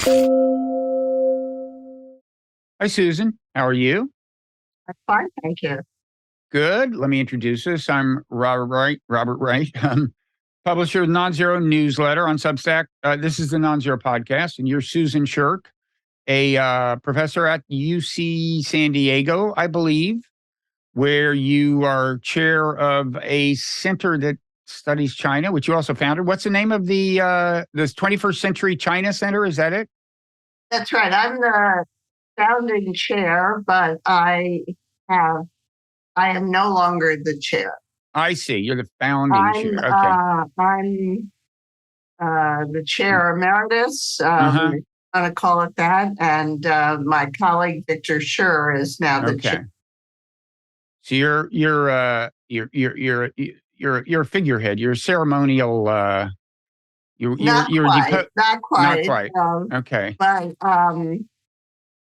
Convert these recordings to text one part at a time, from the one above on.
Hi, Susan. How are you? I'm fine, thank you. Good. Let me introduce us. I'm Robert Wright. Publisher of the Nonzero newsletter on Substack. This is the Nonzero podcast, and you're Susan Shirk, a professor at UC San Diego, I believe, where you are chair of a center that studies China, which you also founded. What's the name of the this 21st Century China Center? Is that it? That's right. I'm the founding chair, but have I am no longer the chair. I see. You're the founding chair. Okay. I'm the chair emeritus. Uh-huh. I'm going to call it that, and my colleague Victor Schur is now the Okay. chair. So you're a figurehead. You're a ceremonial. Not quite. Okay. But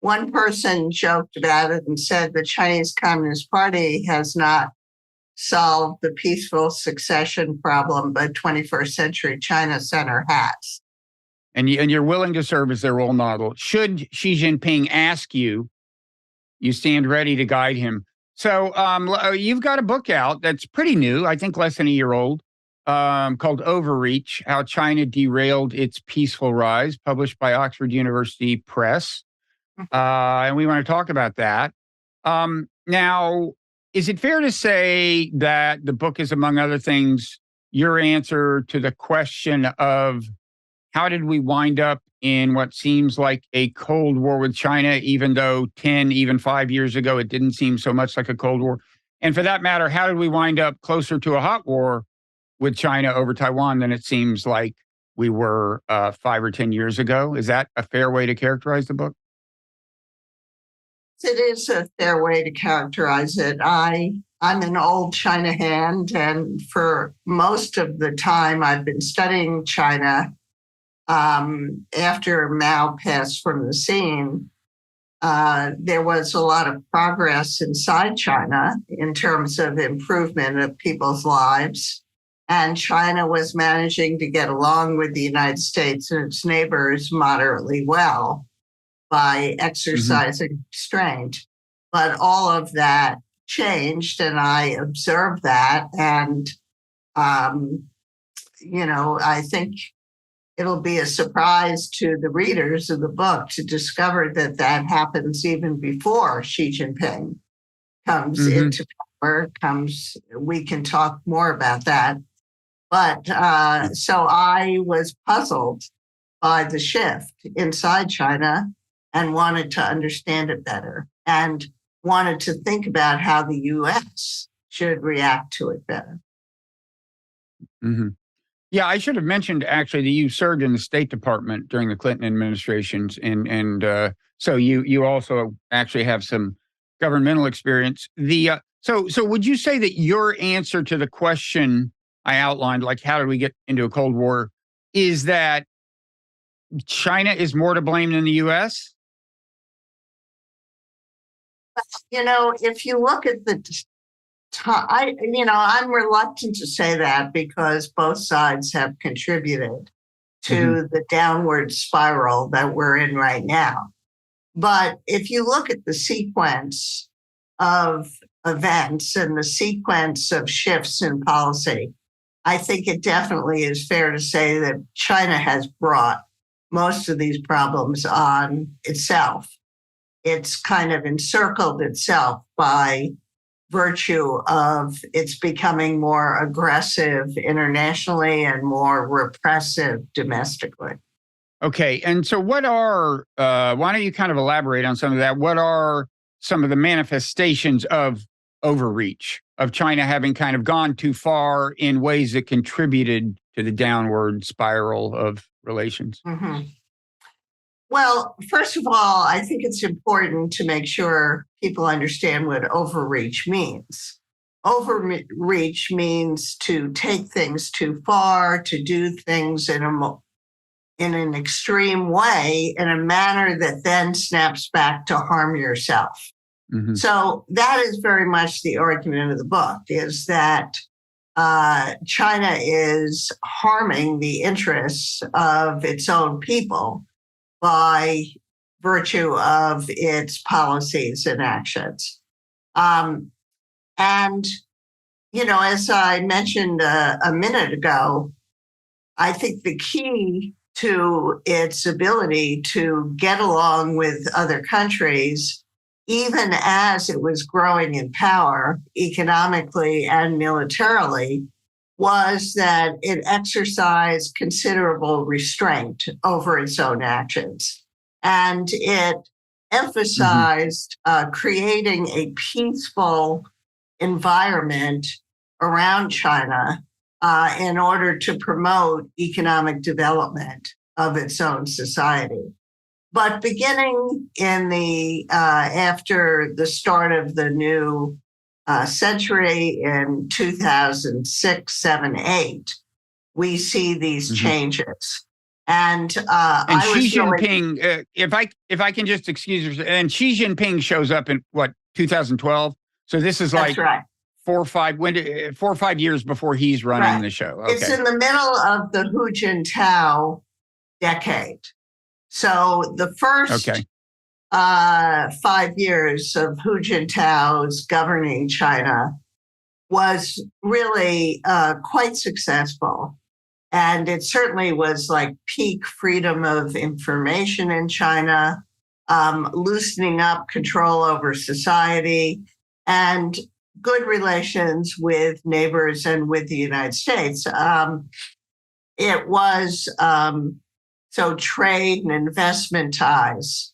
one person joked about it and said the Chinese Communist Party has not solved the peaceful succession problem, but 21st Century China Center has. And you're willing to serve as their role model. Should Xi Jinping ask you, you stand ready to guide him. So you've got a book out that's pretty new, I think less than a year old, called Overreach, How China Derailed Its Peaceful Rise, published by Oxford University Press. And we want to talk about that. Now, is it fair to say that the book is, among other things, your answer to the question of how did we wind up in what seems like a Cold War with China, even though 10, even 5 years ago, it didn't seem so much like a Cold War? And for that matter, how did we wind up closer to a hot war with China over Taiwan than it seems like we were 5 or 10 years ago? Is that a fair way to characterize the book? It is a fair way to characterize it. I'm an old China hand, and for most of the time I've been studying China after Mao passed from the scene. There was a lot of progress inside China in terms of improvement of people's lives. And China was managing to get along with the United States and its neighbors moderately well by exercising restraint. But all of that changed, and I observed that. And, I think it'll be a surprise to the readers of the book to discover that happens even before Xi Jinping comes into power. We can talk more about that. But so I was puzzled by the shift inside China and wanted to understand it better and wanted to think about how the U.S. should react to it better. Mm-hmm. Yeah, I should have mentioned actually that you served in the State Department during the Clinton administrations, and so you also actually have some governmental experience. So would you say that your answer to the question I outlined, like how did we get into a Cold War, is that China is more to blame than the U.S.? If you look at the I'm reluctant to say that because both sides have contributed to the downward spiral that we're in right now. But if you look at the sequence of events and the sequence of shifts in policy, I think it definitely is fair to say that China has brought most of these problems on itself. It's kind of encircled itself by virtue of its becoming more aggressive internationally and more repressive domestically. Okay. And so why don't you kind of elaborate on some of that? What are some of the manifestations of overreach, of China having kind of gone too far in ways that contributed to the downward spiral of relations? Well, first of all, I think it's important to make sure people understand what overreach means. Overreach means to take things too far, to do things in an extreme way, in a manner that then snaps back to harm yourself. So that is very much the argument of the book, is that China is harming the interests of its own people by virtue of its policies and actions. And, as I mentioned a minute ago, I think the key to its ability to get along with other countries, even as it was growing in power economically and militarily, was that it exercised considerable restraint over its own actions. And it emphasized creating a peaceful environment around China in order to promote economic development of its own society. But beginning in after the start of the new century in 2006, 7, 8, we see these changes. And Xi Jinping, if I can just excuse her, and Xi Jinping shows up in what, 2012? So this is like right. 4 or 5 years before he's running the show. Okay. It's in the middle of the Hu Jintao decade. So the first 5 years of Hu Jintao's governing China was really quite successful. And it certainly was like peak freedom of information in China, loosening up control over society, and good relations with neighbors and with the United States. It was so trade and investment ties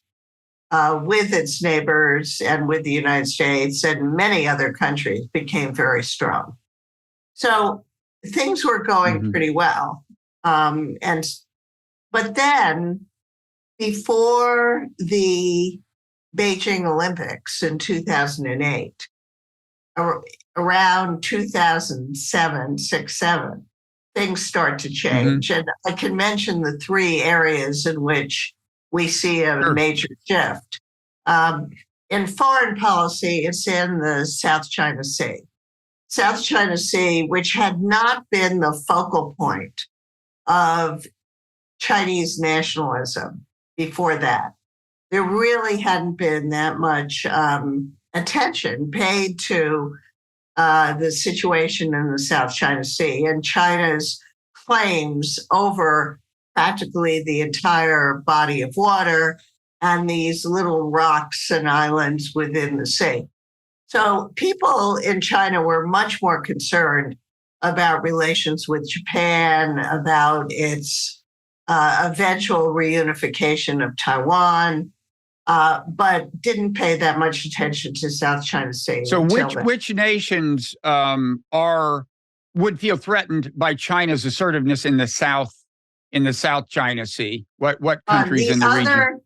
with its neighbors and with the United States and many other countries became very strong. So things were going pretty well. But then before the Beijing Olympics in 2008, around 2007, 6, 7, things start to change. And I can mention the 3 areas in which we see a major shift. In foreign policy, it's in the South China Sea. South China Sea, which had not been the focal point of Chinese nationalism before that. There really hadn't been that much attention paid to the situation in the South China Sea and China's claims over practically the entire body of water and these little rocks and islands within the sea. So people in China were much more concerned about relations with Japan, about its eventual reunification of Taiwan, but didn't pay that much attention to South China Sea. So which nations would feel threatened by China's assertiveness in the South China Sea? What countries in the region?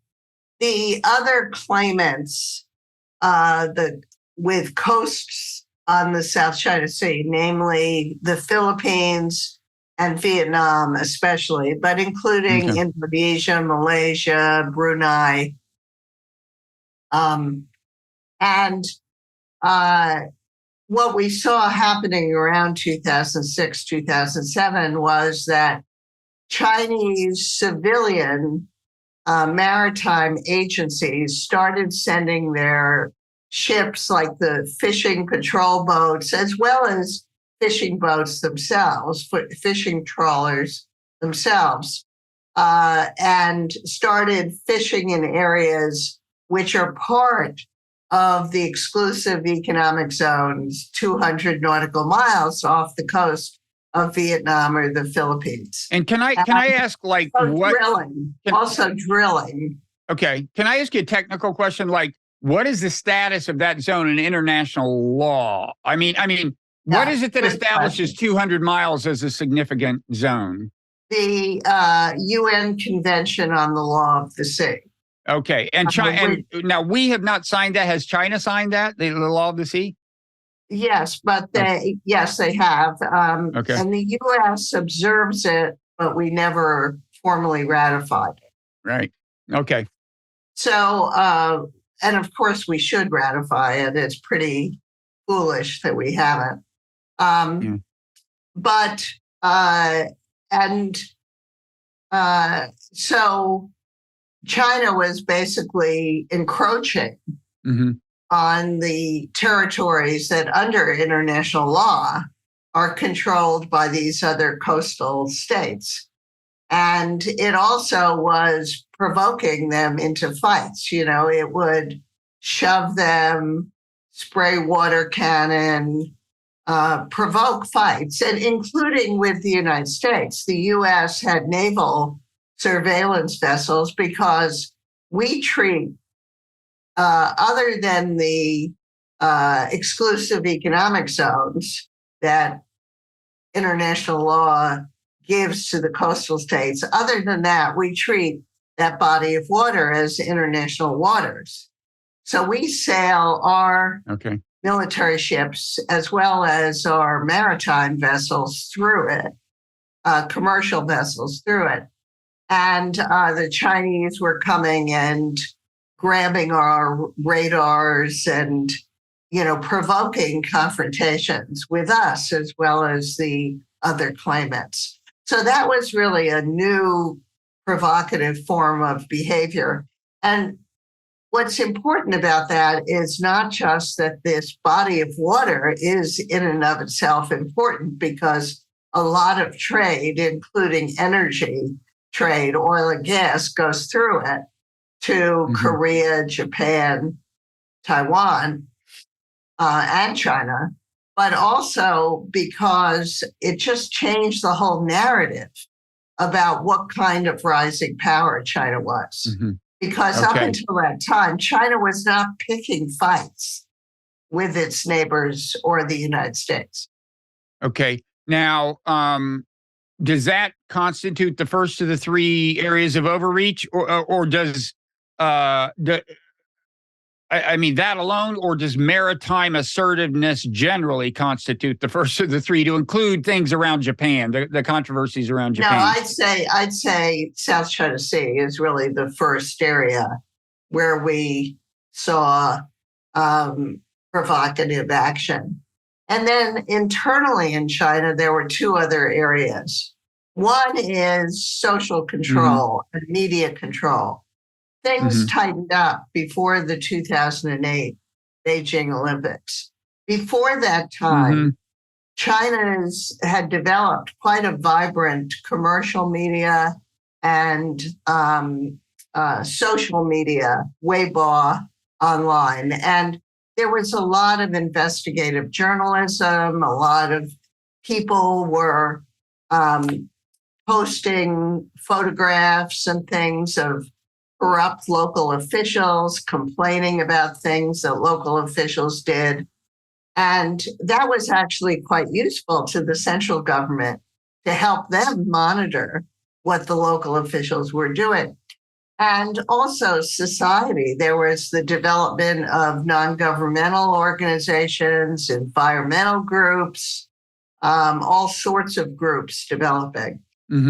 The other claimants with coasts on the South China Sea, namely the Philippines and Vietnam especially, but including Indonesia, Malaysia, Brunei. And what we saw happening around 2006, 2007 was that Chinese civilian maritime agencies started sending their ships, like the fishing patrol boats, as well as fishing boats themselves, fishing trawlers themselves, and started fishing in areas which are part of the exclusive economic zones 200 nautical miles off the coast of Vietnam or the Philippines. And can I ask, like, what drilling? Okay, can I ask you a technical question? Like, what is the status of that zone in international law? I mean, what is it that establishes 200 miles as a significant zone? The UN Convention on the Law of the Sea. Okay, and China. And now we have not signed that. Has China signed that, the Law of the Sea? Yes, but they have. Okay. And the U.S. observes it, but we never formally ratified it. Right. Okay. So, and of course, we should ratify it. It's pretty foolish that we haven't. But so China was basically encroaching Mm-hmm. on the territories that under international law are controlled by these other coastal states. And it also was provoking them into fights. It would shove them, spray water cannon, provoke fights, and including with the United States. The US had naval surveillance vessels because we treat, other than the exclusive economic zones that international law gives to the coastal states, other than that, we treat that body of water as international waters. So we sail our military ships as well as our maritime vessels through it, commercial vessels through it. And the Chinese were coming and grabbing our radars and, provoking confrontations with us as well as the other claimants. So that was really a new provocative form of behavior. And what's important about that is not just that this body of water is in and of itself important, because a lot of trade, including energy trade, oil and gas, goes through it to Korea, Japan, Taiwan, and China, but also because it just changed the whole narrative about what kind of rising power China was. Because up until that time, China was not picking fights with its neighbors or the United States. Okay. Now, does that constitute the first of the three areas of overreach, or does that alone, or does maritime assertiveness generally constitute the first of the three, to include things around Japan, the controversies around Japan? No, I'd say South China Sea is really the first area where we saw provocative action. And then internally in China, there were two other areas. One is social control and media control. Things tightened up before the 2008 Beijing Olympics. Before that time, China had developed quite a vibrant commercial media and social media, Weibo, online. And there was a lot of investigative journalism. A lot of people were posting photographs and things of corrupt local officials, complaining about things that local officials did. And that was actually quite useful to the central government to help them monitor what the local officials were doing. And also society. There was the development of non-governmental organizations, environmental groups, all sorts of groups developing.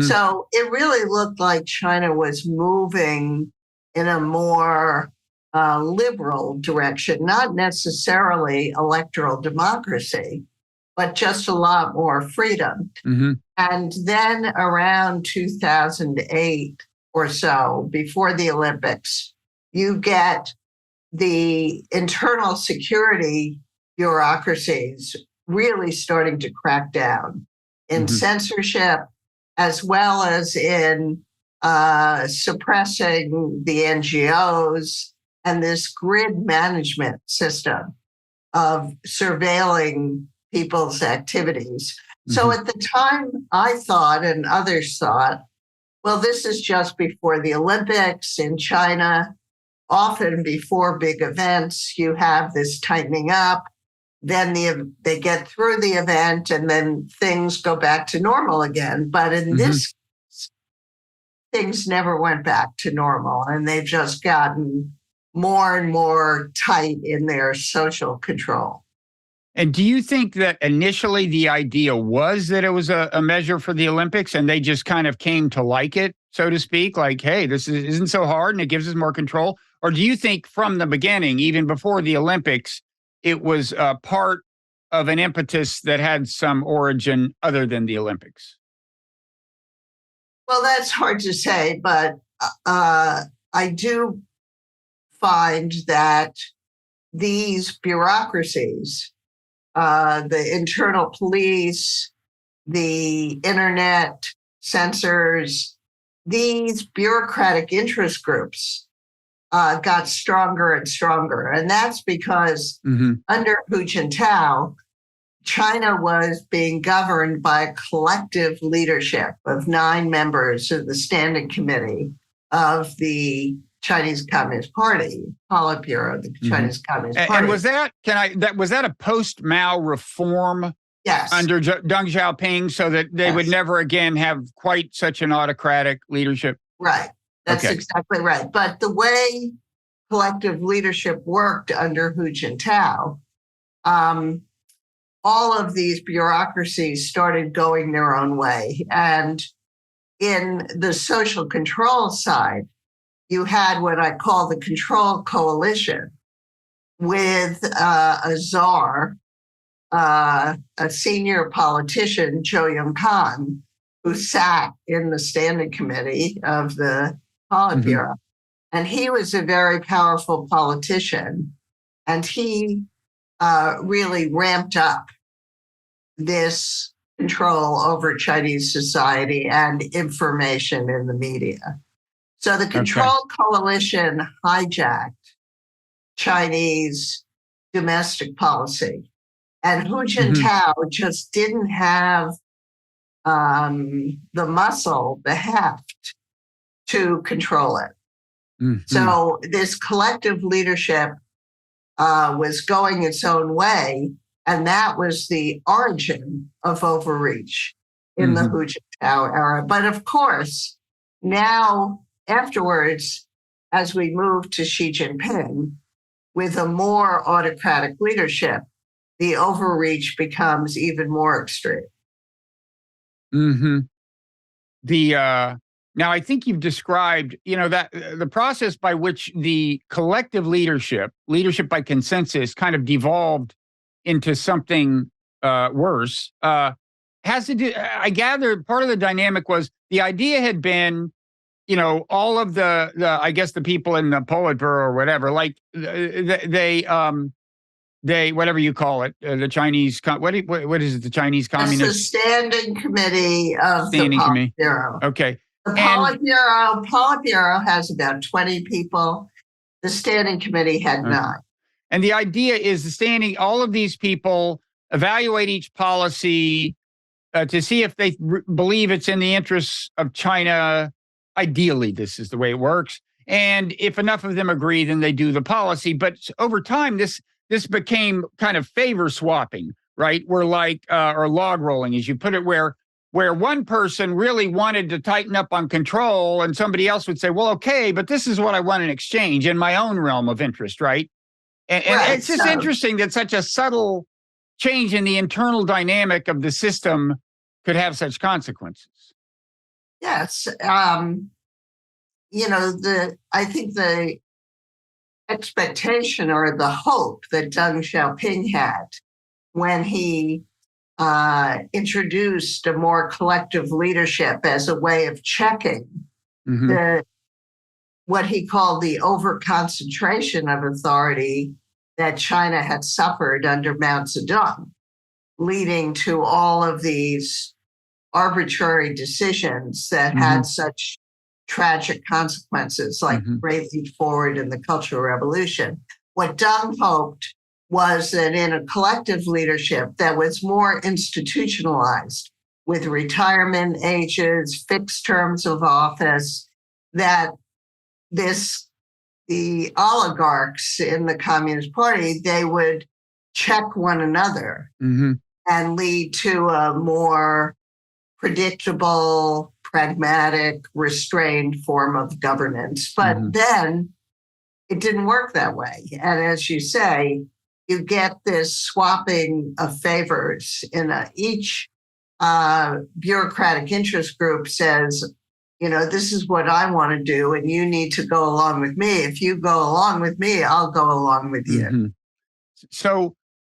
So it really looked like China was moving in a more liberal direction, not necessarily electoral democracy, but just a lot more freedom. And then around 2008 or so, before the Olympics, you get the internal security bureaucracies really starting to crack down in censorship, as well as in suppressing the NGOs and this grid management system of surveilling people's activities. So at the time, I thought, and others thought, well, this is just before the Olympics in China. Often before big events, you have this tightening up. Then they get through the event and then things go back to normal again. But in this case, things never went back to normal, and they've just gotten more and more tight in their social control. And do you think that initially the idea was that it was a measure for the Olympics, and they just kind of came to like it, so to speak? Like, hey, this isn't so hard and it gives us more control? Or do you think from the beginning, even before the Olympics, it was part of an impetus that had some origin other than the Olympics? Well, that's hard to say, but I do find that these bureaucracies, the internal police, the internet censors, these bureaucratic interest groups got stronger and stronger. And that's because under Hu Jintao, China was being governed by a collective leadership of 9 members of the Standing Committee of the Chinese Communist Party, Politburo, the Chinese Communist Party. And was that a post-Mao reform? Yes. Under Deng Xiaoping, so that they would never again have quite such an autocratic leadership? Right. That's exactly right. But the way collective leadership worked under Hu Jintao, all of these bureaucracies started going their own way. And in the social control side, you had what I call the control coalition with a czar, a senior politician, Zhou Yongkang, who sat in the standing committee of the Politburo. And he was a very powerful politician. And he really ramped up this control over Chinese society and information in the media. So the control coalition hijacked Chinese domestic policy. And Hu Jintao just didn't have the muscle, the heft to control it. So this collective leadership was going its own way. And that was the origin of Overreach in the Hu Jintao era. But of course, now afterwards, as we move to Xi Jinping, with a more autocratic leadership, the overreach becomes even more extreme. Now, I think you've described, that the process by which the collective leadership by consensus, kind of devolved into something worse. Has to do. I gather part of the dynamic was the idea had been, all of the I guess the people in the Politburo or whatever, like they whatever you call it, the Chinese, what is it, the Chinese Communist? It's the Standing Committee of the Politburo. Okay. The Politburo has about 20 people. The Standing Committee had 9. And the idea is all of these people evaluate each policy to see if they believe it's in the interests of China. Ideally, this is the way it works. And if enough of them agree, then they do the policy. But over time, this became kind of favor swapping, right? We're like, or log rolling, as you put it, where one person really wanted to tighten up on control and somebody else would say, well, okay, but this is what I want in exchange in my own realm of interest, right? And it's just interesting that such a subtle change in the internal dynamic of the system could have such consequences. Yes. I think the expectation or the hope that Deng Xiaoping had when he introduced a more collective leadership as a way of checking what he called the over-concentration of authority that China had suffered under Mao Zedong, leading to all of these arbitrary decisions that had such tragic consequences, like Great Leap Forward and the Cultural Revolution. What Deng hoped was that in a collective leadership that was more institutionalized, with retirement ages, fixed terms of office, that the oligarchs in the Communist Party, they would check one another and lead to a more predictable, pragmatic, restrained form of governance. But then it didn't work that way. And as you say, you get this swapping of favors in each bureaucratic interest group says, this is what I want to do, and you need to go along with me. If you go along with me, I'll go along with you. So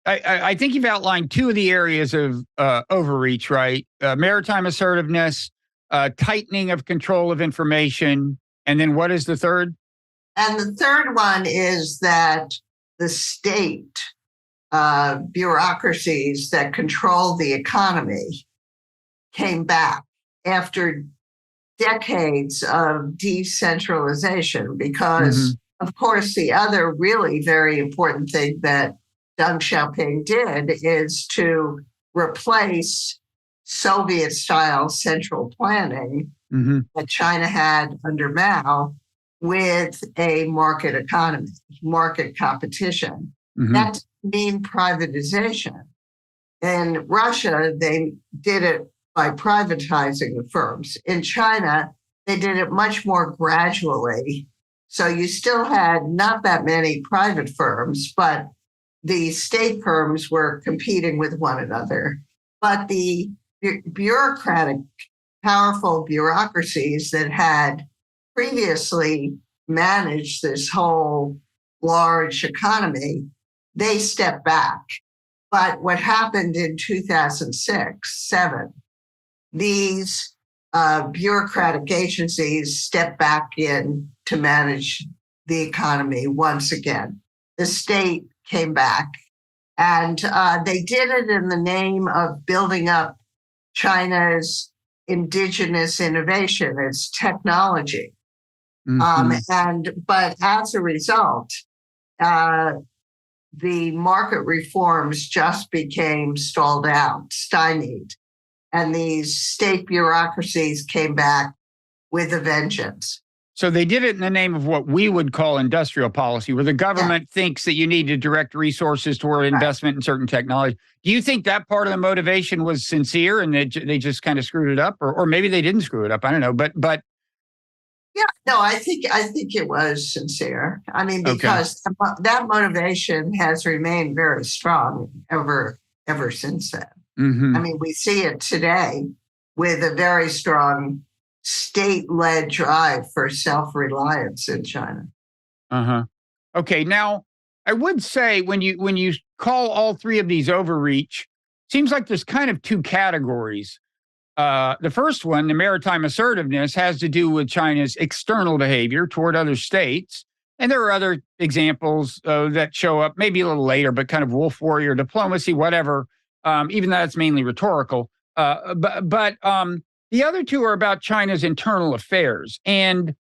I think you've outlined 2 of the areas of overreach, right? Maritime assertiveness, tightening of control of information, And then what is the third? And the third one is that the state bureaucracies that control the economy came back after decades of decentralization because, of course, the other really very important thing that Deng Xiaoping did is to replace Soviet-style central planning that China had under Mao with a market economy, market competition. That didn't mean privatization. In Russia, they did it by privatizing the firms. In China, they did it much more gradually. So you still had not that many private firms, but the state firms were competing with one another. But the bureaucratic, powerful bureaucracies that had previously managed this whole large economy, they stepped back. But what happened in 2006-07, these bureaucratic agencies stepped back in to manage the economy once again. The state came back, and they did it in the name of building up China's indigenous innovation, its technology. But as a result, the market reforms just became stalled out, stymied, and these state bureaucracies came back with a vengeance. So they did it in the name of what we would call industrial policy, where the government thinks that you need to direct resources toward investment in certain technology. Do you think that part of the motivation was sincere and they just kind of screwed it up, or maybe they didn't screw it up? I don't know, but yeah, no, I think it was sincere. I mean, because that motivation has remained very strong ever since then. I mean, we see it today with a very strong state-led drive for self-reliance in China. Okay, now I would say when you call all three of these overreach, seems like there's kind of two categories. The first one, the maritime assertiveness, has to do with China's external behavior toward other states. And there are other examples that show up maybe a little later, but kind of wolf warrior diplomacy, whatever, even though it's mainly rhetorical. But the other two are about China's internal affairs. And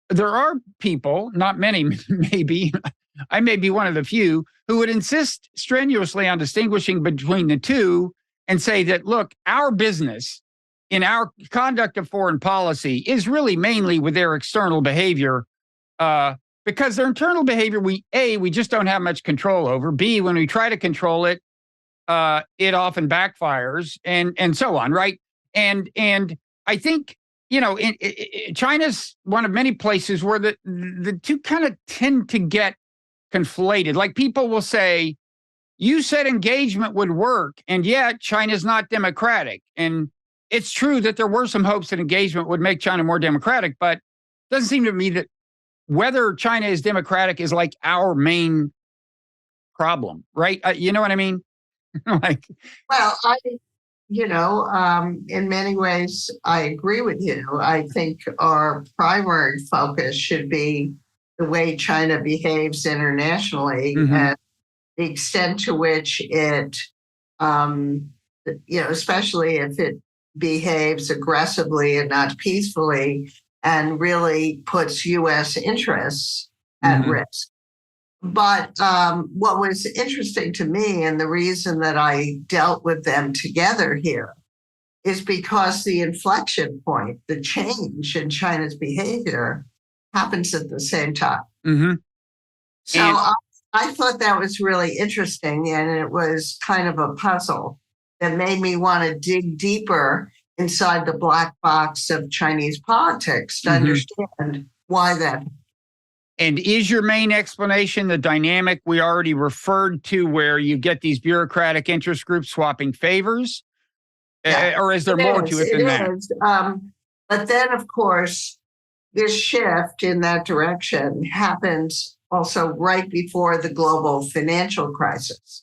there are people, not many, maybe, I may be one of the few, who would insist strenuously on distinguishing between the two and say that, look, our business in our conduct of foreign policy is really mainly with their external behavior, because their internal behavior, we just don't have much control over. B, when we try to control it, it often backfires, and so on, right? And I think, China's one of many places where the two kind of tend to get conflated. Like people will say, you said engagement would work, and yet China's not democratic. And it's true that there were some hopes that engagement would make China more democratic, but it doesn't seem to me that whether China is democratic is like our main problem, right? You know what I mean? Well, in many ways, I agree with you. I think our primary focus should be the way China behaves internationally and the extent to which it, especially if it behaves aggressively and not peacefully and really puts U.S. interests at risk. But what was interesting to me, and the reason that I dealt with them together here, is because the inflection point, the change in China's behavior, happens at the same time. So I thought that was really interesting, and it was kind of a puzzle that made me want to dig deeper inside the black box of Chinese politics to understand why that. And is your main explanation the dynamic we already referred to, where you get these bureaucratic interest groups swapping favors? Or is there more to it than that? But then, of course, this shift in that direction happens also right before the global financial crisis.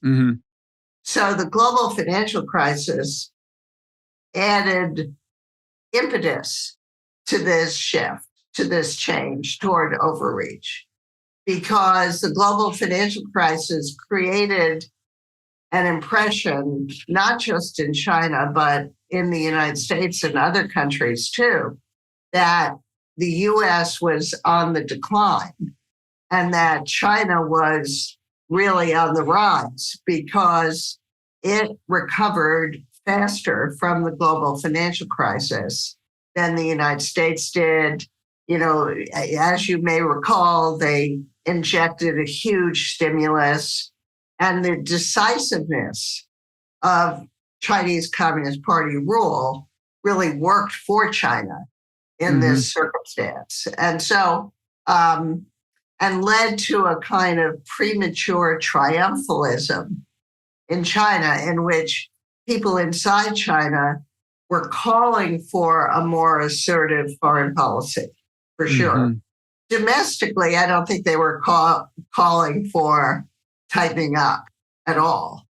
So the global financial crisis added impetus to this shift. to this change toward overreach, because the global financial crisis created an impression, not just in China, but in the United States and other countries too, that the US was on the decline and that China was really on the rise because it recovered faster from the global financial crisis than the United States did. You know, as you may recall, they injected a huge stimulus, and the decisiveness of Chinese Communist Party rule really worked for China in this circumstance. And so, and led to a kind of premature triumphalism in China, in which people inside China were calling for a more assertive foreign policy, for sure. Domestically, I don't think they were calling for tightening up at all.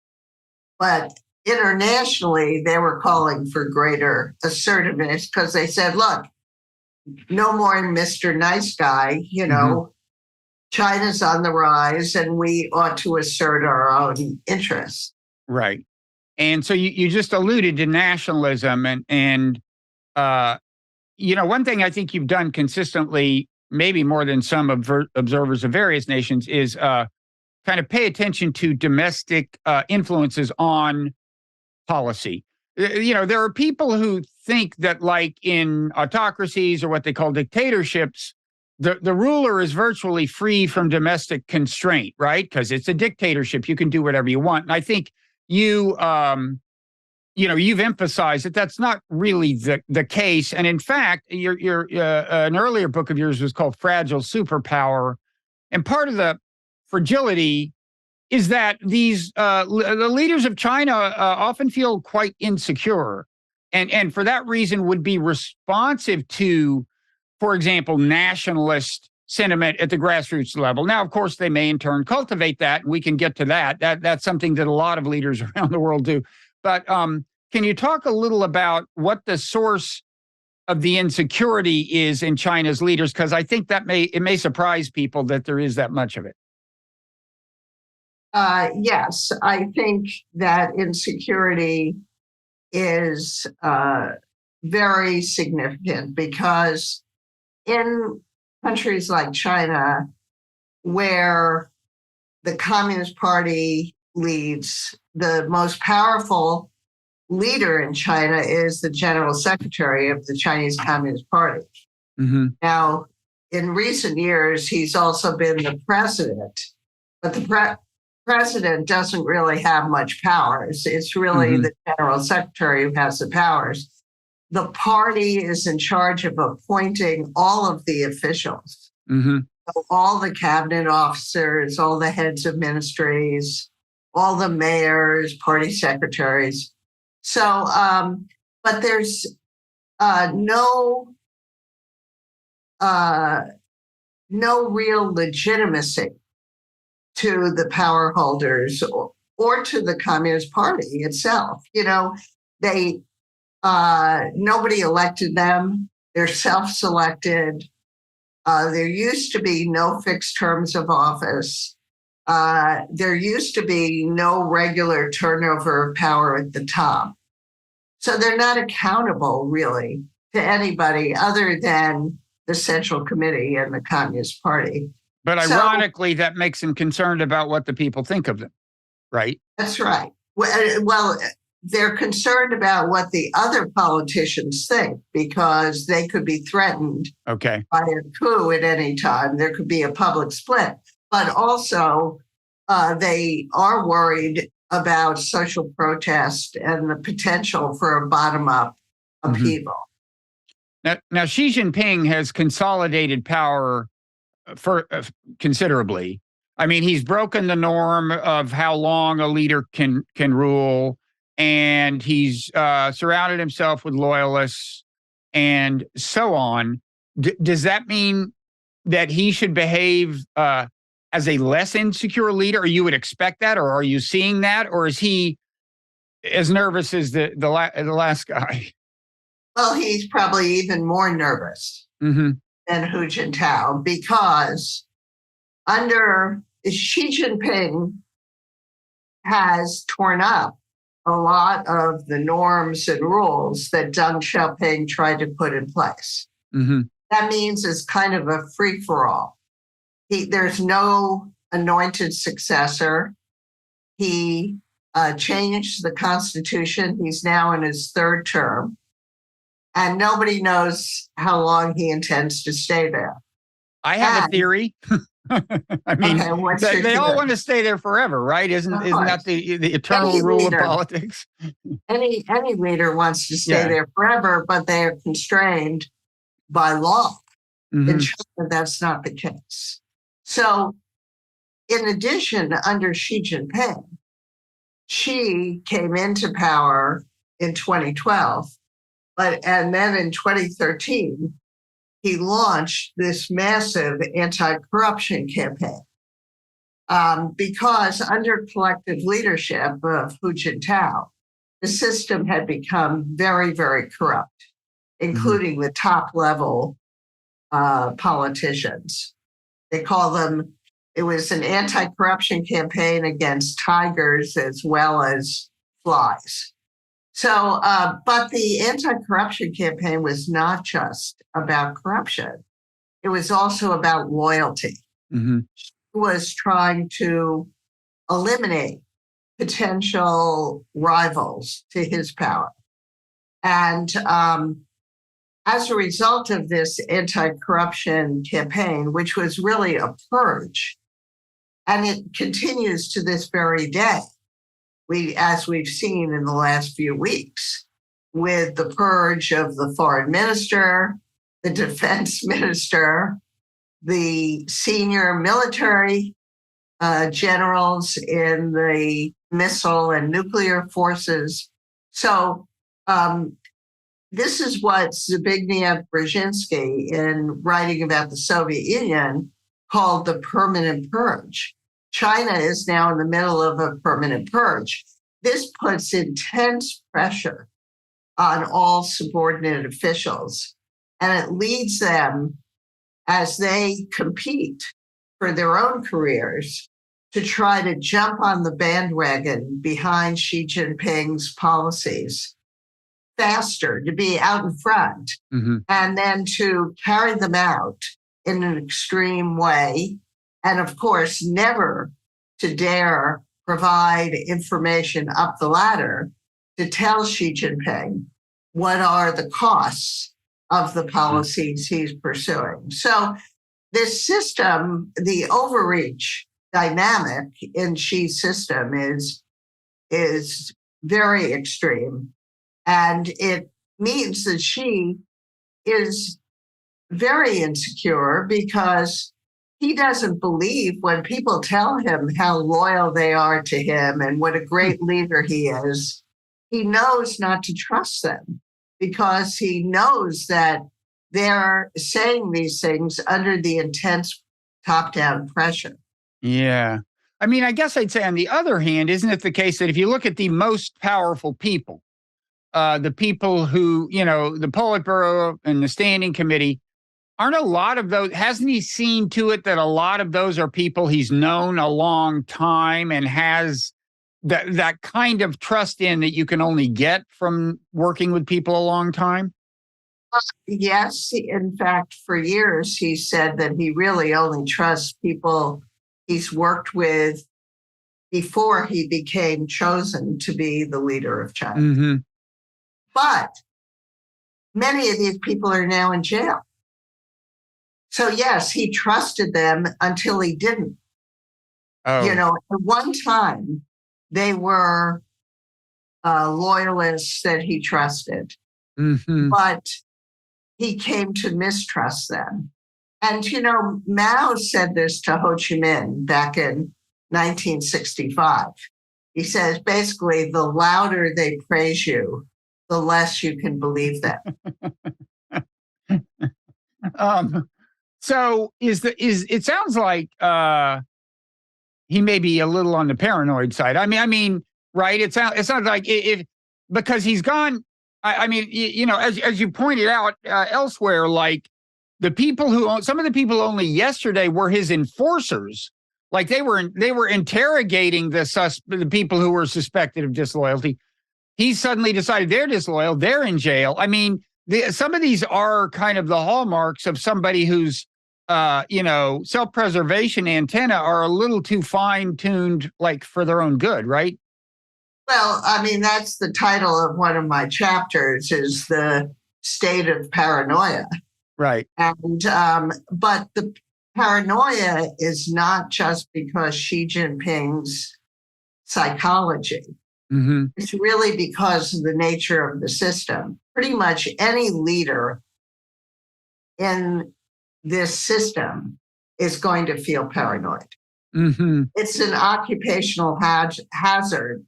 But internationally, they were calling for greater assertiveness because they said, look, no more Mr. Nice Guy, you know, China's on the rise and we ought to assert our own interests. Right. And so you just alluded to nationalism and you know, one thing I think you've done consistently, maybe more than some observers of various nations, is kind of pay attention to domestic influences on policy. You know, there are people who think that, like in autocracies or what they call dictatorships, the ruler is virtually free from domestic constraint, right? Because it's a dictatorship. You can do whatever you want. And I think you know, you've emphasized that that's not really the case. And in fact, an earlier book of yours was called Fragile Superpower. And part of the fragility is that these the leaders of China often feel quite insecure, and for that reason would be responsive to, for example, nationalist sentiment at the grassroots level. Now, of course, they may in turn cultivate that, and we can get to that. That's something that a lot of leaders around the world do. But can you talk a little about what the source of the insecurity is in China's leaders? Because I think that it may surprise people that there is that much of it. Yes, I think that insecurity is very significant because in countries like China, where the Communist Party leads, the most powerful leader in China is the general secretary of the Chinese Communist Party. Now, in recent years, he's also been the president, but the president doesn't really have much powers. It's really the general secretary who has the powers. The party is in charge of appointing all of the officials, so all the cabinet officers, all the heads of ministries, all the mayors, party secretaries. So, but there's no real legitimacy to the power holders or to the Communist Party itself. You know, nobody elected them. They're self-selected. There used to be no fixed terms of office. There used to be no regular turnover of power at the top. So they're not accountable really to anybody other than the Central Committee and the Communist Party. But ironically, that makes them concerned about what the people think of them, right? That's right. Well, they're concerned about what the other politicians think because they could be threatened by a coup at any time. There could be a public split. But also, they are worried about social protest and the potential for a bottom-up upheaval. Now, Xi Jinping has consolidated power for considerably. I mean, he's broken the norm of how long a leader can rule, and he's surrounded himself with loyalists and so on. Does that mean that he should behave as a less insecure leader, or you would expect that, or are you seeing that, or is he as nervous as the last guy? Well, he's probably even more nervous than Hu Jintao, because under Xi Jinping has torn up a lot of the norms and rules that Deng Xiaoping tried to put in place. Mm-hmm. That means it's kind of a free-for-all. There's no anointed successor. He changed the Constitution. He's now in his third term. And nobody knows how long he intends to stay there. I have a theory. I mean, okay, they all want to stay there forever, right? Isn't that the eternal rule of politics? Any leader wants to stay there forever, but they are constrained by law. Mm-hmm. In China, that's not the case. So, in addition, under Xi Jinping, Xi came into power in 2012, and then in 2013, he launched this massive anti-corruption campaign because under collective leadership of Hu Jintao, the system had become very, very corrupt, including the top level politicians. They call them, it was an anti-corruption campaign against tigers as well as flies. So, but the anti-corruption campaign was not just about corruption. It was also about loyalty. Mm-hmm. He was trying to eliminate potential rivals to his power. And as a result of this anti-corruption campaign, which was really a purge, and it continues to this very day, as we've seen in the last few weeks, with the purge of the foreign minister, the defense minister, the senior military generals in the missile and nuclear forces. So this is what Zbigniew Brzezinski, in writing about the Soviet Union, called the permanent purge. China is now in the middle of a permanent purge. This puts intense pressure on all subordinate officials, and it leads them, as they compete for their own careers, to try to jump on the bandwagon behind Xi Jinping's policies faster, to be out in front, and then to carry them out in an extreme way. And of course, never to dare provide information up the ladder to tell Xi Jinping what are the costs of the policies he's pursuing. So this system, the overreach dynamic in Xi's system is very extreme. And it means that Xi is very insecure because he doesn't believe when people tell him how loyal they are to him and what a great leader he is. He knows not to trust them because he knows that they're saying these things under the intense top-down pressure. Yeah. I mean, I guess I'd say on the other hand, isn't it the case that if you look at the most powerful people, the people who, the Politburo and the Standing Committee, aren't a lot of those, hasn't he seen to it that a lot of those are people he's known a long time and has that kind of trust in that you can only get from working with people a long time? Yes. In fact, for years, he said that he really only trusts people he's worked with before he became chosen to be the leader of China. Mm-hmm. But many of these people are now in jail. So yes, he trusted them until he didn't. Oh. At one time, they were loyalists that he trusted, but he came to mistrust them. And, Mao said this to Ho Chi Minh back in 1965. He says, basically, the louder they praise you, the less you can believe them. So it sounds like he may be a little on the paranoid side. I mean, right? It sounds like because he's gone. As you pointed out elsewhere, like some of the people only yesterday were his enforcers. Like they were interrogating the people who were suspected of disloyalty. He suddenly decided they're disloyal. They're in jail. I mean, some of these are kind of the hallmarks of somebody whose, self-preservation antenna are a little too fine-tuned, like for their own good, right? Well, I mean, that's the title of one of my chapters is the state of paranoia. Right. And, but the paranoia is not just because Xi Jinping's psychology. Mm-hmm. It's really because of the nature of the system. Pretty much any leader in this system is going to feel paranoid. Mm-hmm. It's an occupational hazard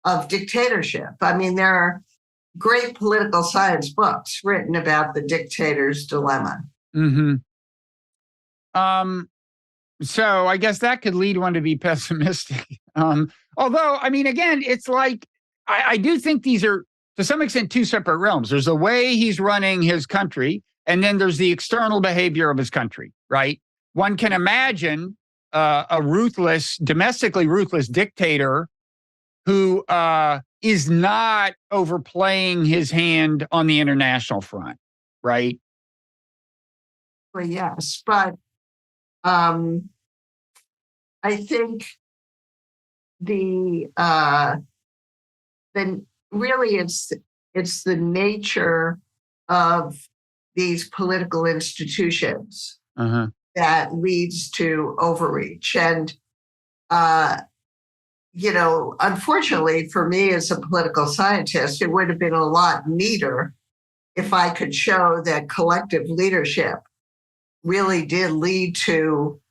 of dictatorship. I mean, there are great political science books written about the dictator's dilemma. Mm-hmm. So I guess that could lead one to be pessimistic. Although, I mean, again, it's like, I do think these are, to some extent, two separate realms. There's the way he's running his country, and then there's the external behavior of his country, right? One can imagine a domestically ruthless dictator who is not overplaying his hand on the international front, right? Well, yes, but I think then really it's the nature of these political institutions that leads to overreach. And unfortunately for me as a political scientist, it would have been a lot neater if I could show that collective leadership really did lead to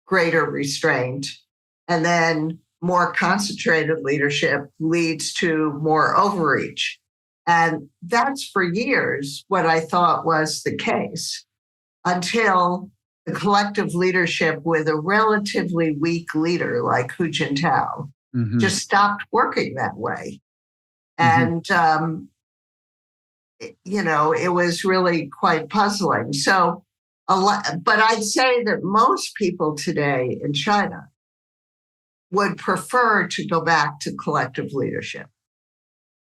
greater restraint, and then more concentrated leadership leads to more overreach. And that's for years what I thought was the case until the collective leadership with a relatively weak leader like Hu Jintao just stopped working that way. And, it was really quite puzzling. So, but I'd say that most people today in China would prefer to go back to collective leadership.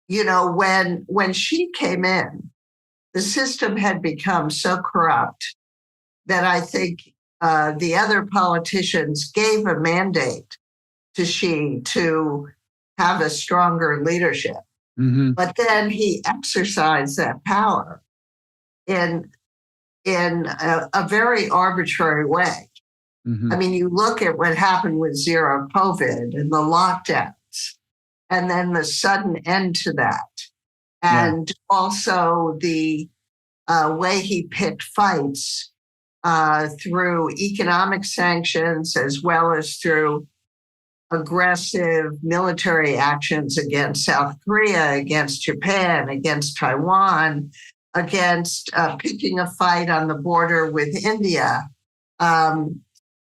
When Xi came in, the system had become so corrupt that I think the other politicians gave a mandate to Xi to have a stronger leadership. But then he exercised that power in a very arbitrary way. I mean, you look at what happened with zero COVID and the lockdowns, and then the sudden end to that. And also the way he picked fights through economic sanctions as well as through aggressive military actions against South Korea, against Japan, against Taiwan, against picking a fight on the border with India,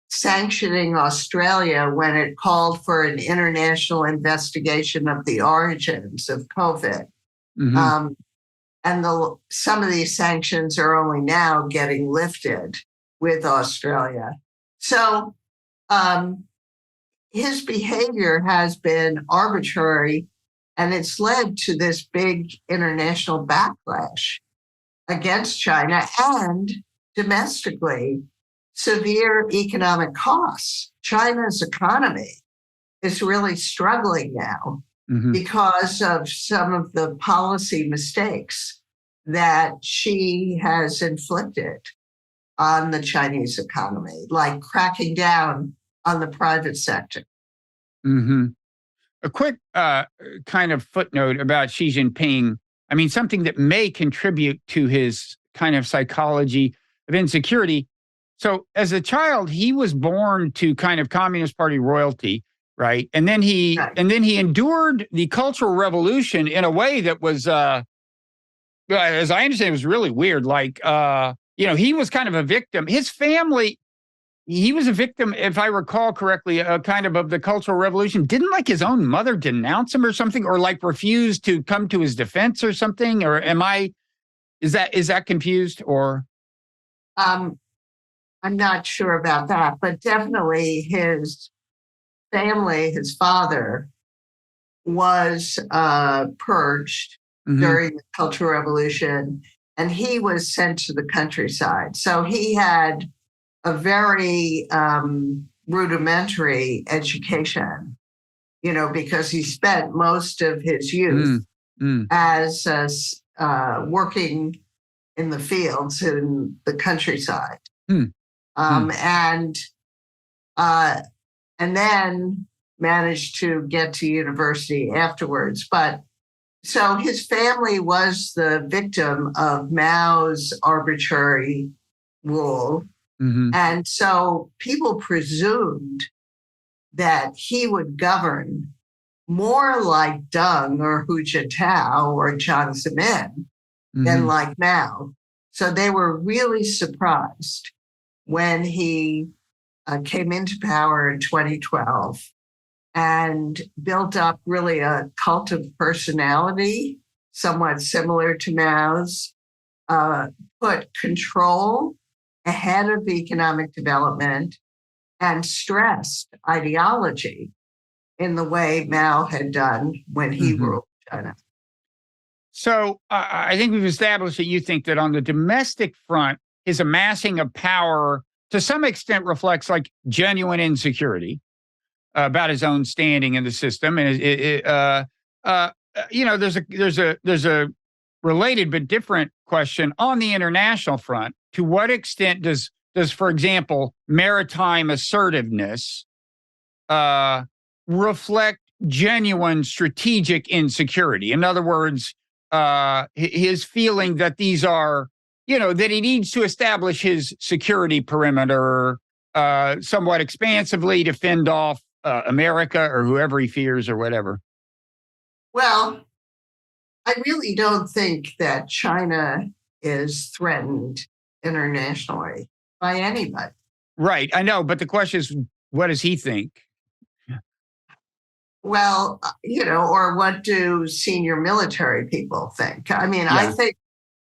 sanctioning Australia when it called for an international investigation of the origins of COVID. And some of these sanctions are only now getting lifted with Australia. So his behavior has been arbitrary, and it's led to this big international backlash against China and domestically severe economic costs. China's economy is really struggling now because of some of the policy mistakes that Xi has inflicted on the Chinese economy, like cracking down on the private sector. A quick kind of footnote about Xi Jinping. I mean, something that may contribute to his kind of psychology of insecurity. So as a child, he was born to kind of Communist Party royalty, right? And then he endured the Cultural Revolution in a way that was, as I understand, it was really weird. Like, he was kind of a victim. His family, he was a victim, if I recall correctly, kind of the Cultural Revolution. Didn't like his own mother denounce him or something, or like refuse to come to his defense or something? Or is that confused or? I'm not sure about that, but definitely his family, his father, was purged during the Cultural Revolution, and he was sent to the countryside. So he had a very rudimentary education, because he spent most of his youth as working in the fields in the countryside. And then managed to get to university afterwards. But so his family was the victim of Mao's arbitrary rule. And so people presumed that he would govern more like Deng or Hu Jintao or Jiang Zemin than like Mao. So they were really surprised when he came into power in 2012 and built up really a cult of personality, somewhat similar to Mao's, put control ahead of economic development and stressed ideology in the way Mao had done when he ruled China. So I think we've established that you think that on the domestic front, his amassing of power to some extent reflects like genuine insecurity about his own standing in the system. And there's a related but different question on the international front. To what extent does, for example, maritime assertiveness reflect genuine strategic insecurity? In other words, his feeling that these are, that he needs to establish his security perimeter somewhat expansively to fend off America or whoever he fears or whatever. Well, I really don't think that China is threatened internationally by anybody. Right, I know, but the question is, what does he think? Well, or what do senior military people think? I mean, I think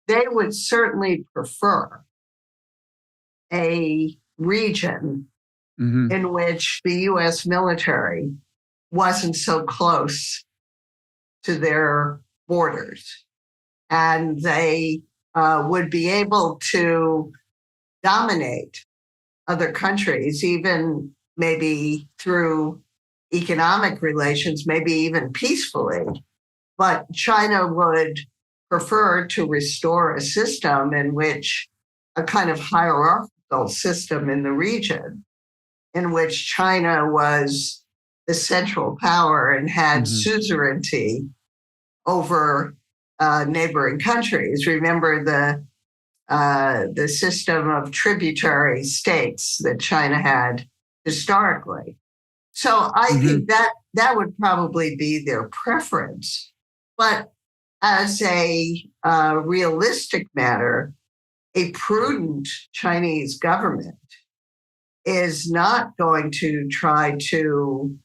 they would certainly prefer a region in which the U.S. military wasn't so close to their borders. And they would be able to dominate other countries, even maybe through economic relations, maybe even peacefully. But China would prefer to restore a system in which a kind of hierarchical system in the region, in which China was the central power and had suzerainty over neighboring countries. Remember the system of tributary states that China had historically. So I think that would probably be their preference. But as a realistic matter, a prudent Chinese government is not going to try to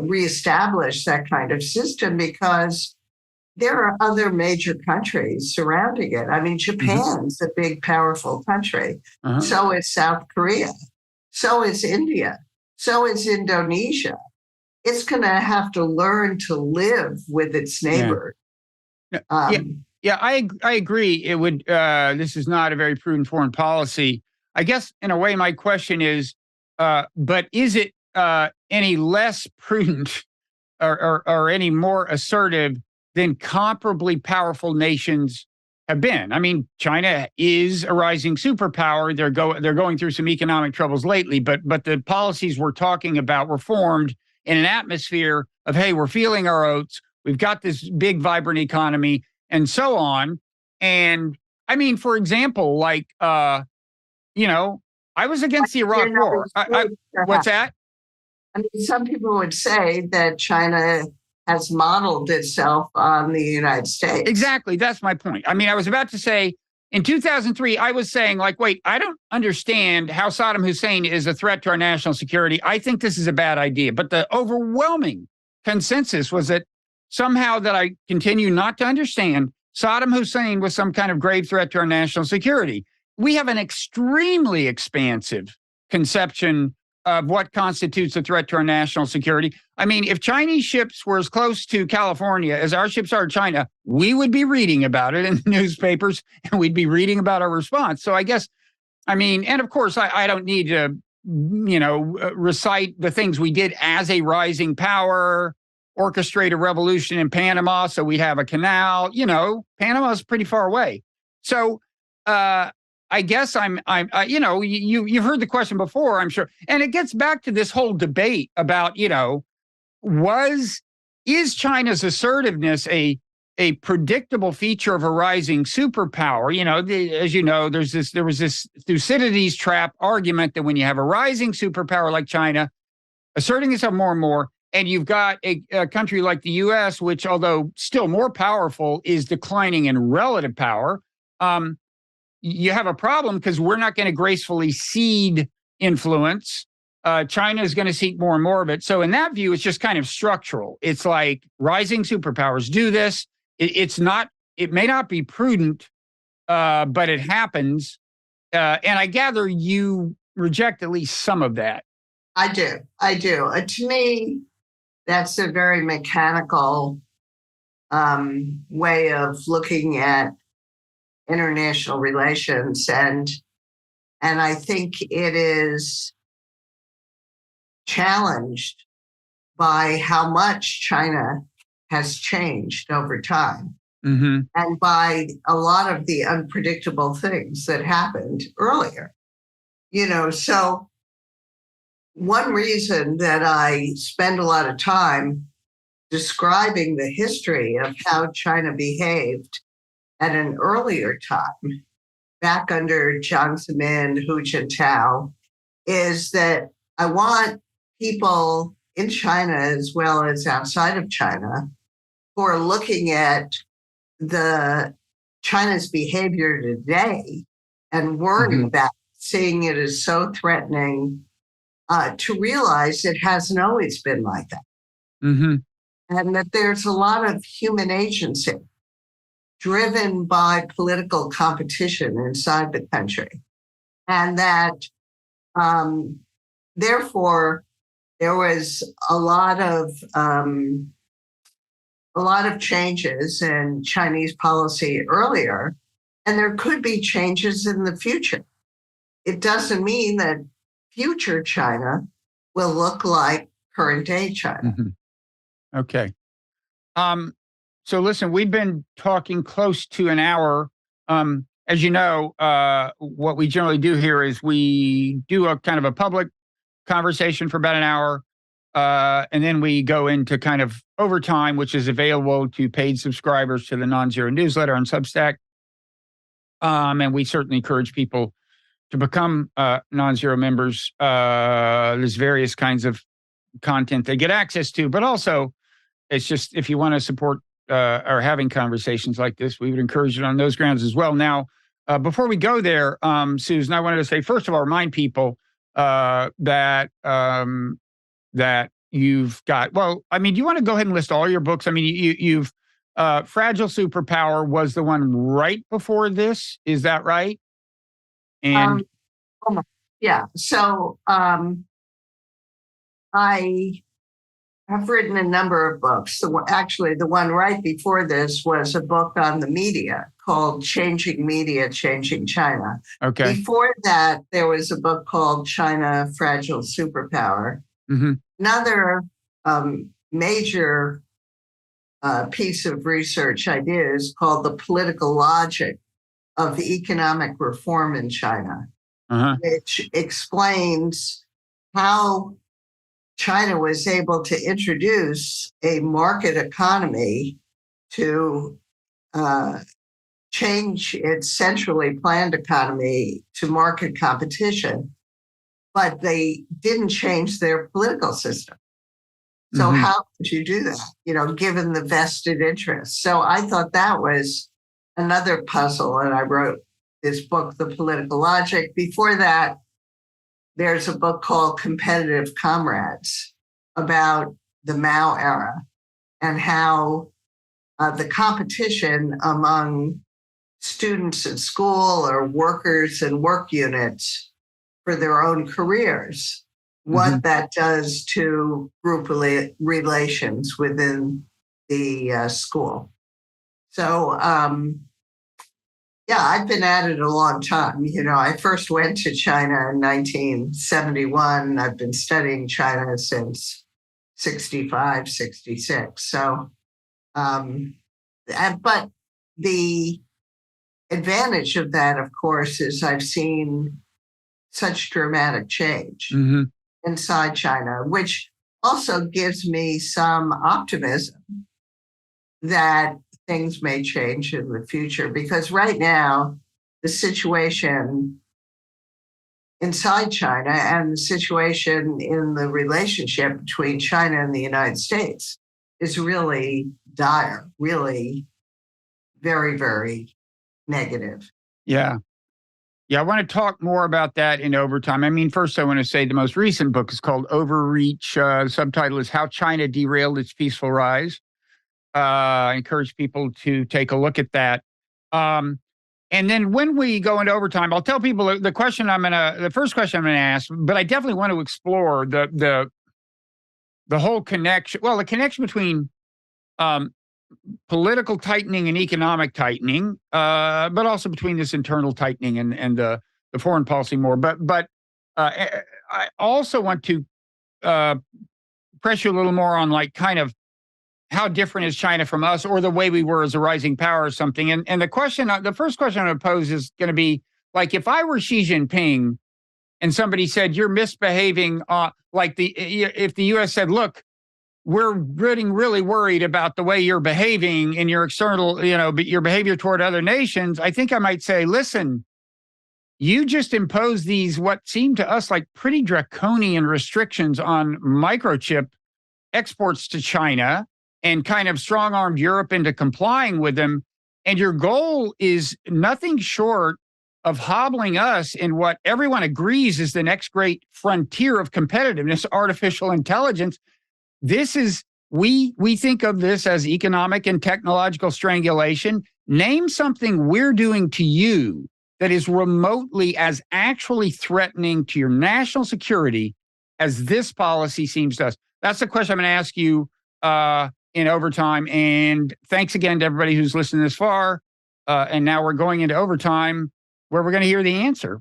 reestablish that kind of system because there are other major countries surrounding it. I mean, Japan's a big, powerful country. So is South Korea. So is India. So is Indonesia. It's going to have to learn to live with its neighbors. I agree. It would. This is not a very prudent foreign policy. I guess, in a way, my question is, but is it any less prudent or any more assertive than comparably powerful nations have been? I mean, China is a rising superpower. They're going through some economic troubles lately, but the policies we're talking about were formed in an atmosphere of, hey, we're feeling our oats. We've got this big, vibrant economy, and so on. And I mean, for example, like, I was against the Iraq War. What's that? I mean, some people would say that China has modeled itself on the United States. Exactly. That's my point. I mean, I was about to say, in 2003, I was saying, like, wait, I don't understand how Saddam Hussein is a threat to our national security. I think this is a bad idea. But the overwhelming consensus was that somehow that I continue not to understand, Saddam Hussein was some kind of grave threat to our national security. we have an extremely expansive conception of what constitutes a threat to our national security. I mean, if Chinese ships were as close to California as our ships are to China, we would be reading about it in the newspapers, and we'd be reading about our response. So I guess, I mean, and of course, I don't need to, recite the things we did as a rising power, orchestrate a revolution in Panama so we'd have a canal. Panama's pretty far away. So I guess you've heard the question before, I'm sure. And it gets back to this whole debate about, is China's assertiveness a predictable feature of a rising superpower? As you know, there was this Thucydides trap argument that when you have a rising superpower like China, asserting itself more and more, and you've got a country like the U.S., which, although still more powerful, is declining in relative power, you have a problem because we're not going to gracefully cede influence. China is going to seek more and more of it. So in that view, it's just kind of structural. It's like rising superpowers do this. It may not be prudent, but it happens. And I gather you reject at least some of that. I do. To me, that's a very mechanical way of looking at international relations. And I think it is challenged by how much China has changed over time, and by a lot of the unpredictable things that happened earlier. So one reason that I spend a lot of time describing the history of how China behaved at an earlier time, back under Jiang Zemin, Hu Jintao, is that I want people in China as well as outside of China who are looking at China's behavior today and worrying about seeing it as so threatening, to realize it hasn't always been like that. And that there's a lot of human agency driven by political competition inside the country. And that, therefore, there was a lot of changes in Chinese policy earlier, and there could be changes in the future. It doesn't mean that future China will look like current day China. Okay. So listen, we've been talking close to an hour. As you know, what we generally do here is we do a kind of a public conversation for about an hour. And then we go into kind of overtime, which is available to paid subscribers to the Nonzero newsletter on Substack. And we certainly encourage people to become Nonzero members. There's various kinds of content they get access to, but also it's just if you want to support or having conversations like this, we would encourage it on those grounds as well. Now, before we go there, Susan, I wanted to say, first of all, remind people that you've got, well, I mean, do you want to go ahead and list all your books? I mean, you've Fragile Superpower was the one right before this. Is that right? And yeah. So I have written a number of books. Actually, the one right before this was a book on the media called Changing Media, Changing China. Okay. Before that, there was a book called China, Fragile Superpower. Another major piece of research I did is called The Political Logic of the Economic Reform in China, which explains how China was able to introduce a market economy to change its centrally planned economy to market competition, but they didn't change their political system. So how could you do that, given the vested interests? So I thought that was another puzzle, and I wrote this book, The Political Logic. Before that, there's a book called Competitive Comrades about the Mao era and how the competition among students at school or workers in work units for their own careers, what that does to group relations within the school. So, yeah, I've been at it a long time. I first went to China in 1971. I've been studying China since 65, 66. So, but the advantage of that, of course, is I've seen such dramatic change inside China, which also gives me some optimism that things may change in the future. Because right now, the situation inside China and the situation in the relationship between China and the United States is really dire, really very, very negative. Yeah. Yeah, I want to talk more about that in Overtime. I mean, first, I want to say the most recent book is called Overreach. Subtitle is How China Derailed Its Peaceful Rise. I encourage people to take a look at that. And then when we go into Overtime, I'll tell people the first question I'm gonna ask, but I definitely want to explore the whole connection. Well, the connection between political tightening and economic tightening, but also between this internal tightening and the foreign policy more. But I also want to press you a little more on like kind of how different is China from us, or the way we were as a rising power or something. And the first question I'm going to pose is going to be like, if I were Xi Jinping and somebody said you're misbehaving, if the U.S. said, look, we're getting really worried about the way you're behaving in your external, your behavior toward other nations, I think I might say, listen, you just imposed these what seem to us like pretty draconian restrictions on microchip exports to China and kind of strong-armed Europe into complying with them. And your goal is nothing short of hobbling us in what everyone agrees is the next great frontier of competitiveness, artificial intelligence. We think of this as economic and technological strangulation. Name something we're doing to you that is remotely as actually threatening to your national security as this policy seems to us. That's the question I'm going to ask you in Overtime. And thanks again to everybody who's listened this far. And now we're going into Overtime, where we're going to hear the answer.